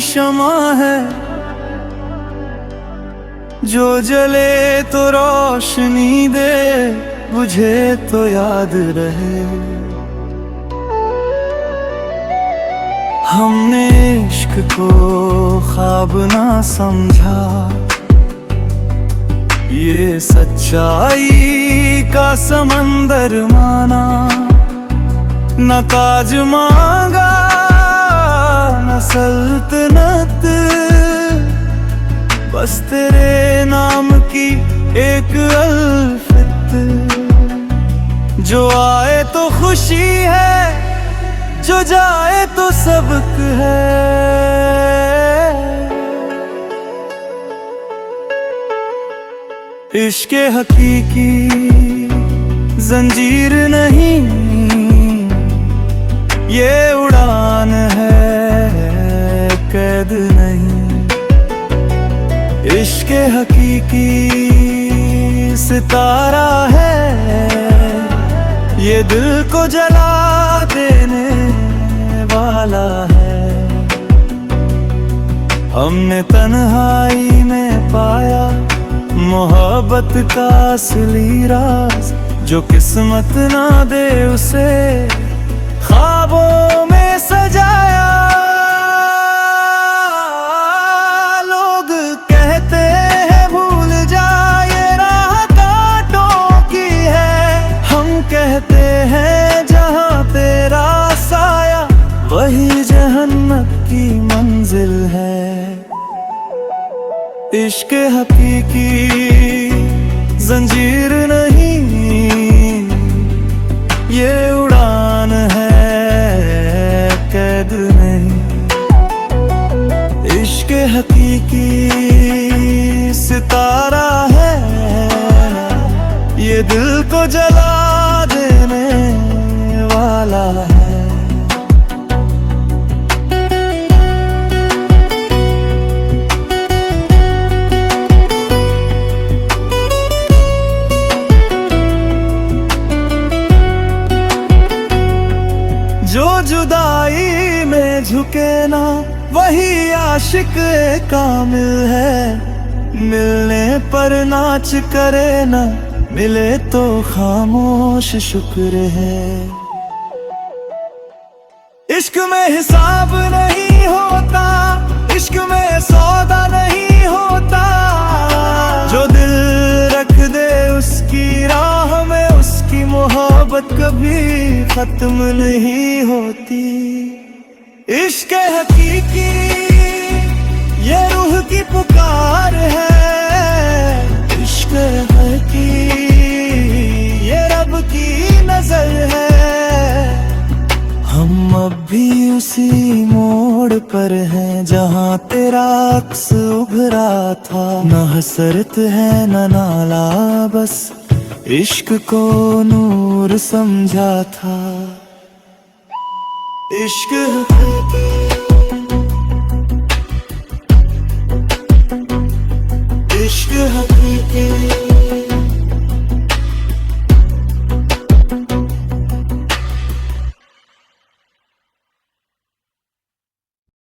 शमा है जो जले तो रोशनी दे, बुझे तो याद रहे। हमने इश्क को ख्वाब ना समझा, ये सच्चाई का समंदर माना। न ताज मांगा न सल्तनत, बस तेरे नाम की एक अल्फत। जो आए तो खुशी है, जो जाए तो सबक है। इश्क हकीकी जंजीर नहीं, ये उड़ान है कैद नहीं। इश्क हकीकी सितारा है, ये दिल को जला देने वाला है। हमने तन्हाई में पाया मोहब्बत का असली राज, जो किस्मत ना दे उसे ख्वाबों में सजाया। लोग कहते हैं भूल जा ये राह कांटों की है, हम कहते हैं जहां तेरा साया वही जहन्नत की मंजिल है। इश्क हकीकी जंजीर नहीं, ये उड़ान है कैद नहीं। इश्क हकीकी सितारा है, ये दिल को जला देने वाला है। जो जुदाई में झुके ना वही आशिक कामिल है। मिलने पर नाच करे ना, मिले तो खामोश शुक्र है। इश्क में हिसाब नहीं होता, इश्क में सौदा नहीं होता। जो दिल रख दे उसकी राह में, उसकी मोहब्बत कभी खत्म नहीं होती। इश्क हकीकी ये रूह की पुकार है। इश्क हकीकी ये रब की नजर है। हम अब भी उसी मोड़ पर हैं जहाँ तेरा अक्स उभरा था। न हसरत है न नाला, बस इश्क को नूर समझा था। इश्क हकीकी, इश्क हकीकी।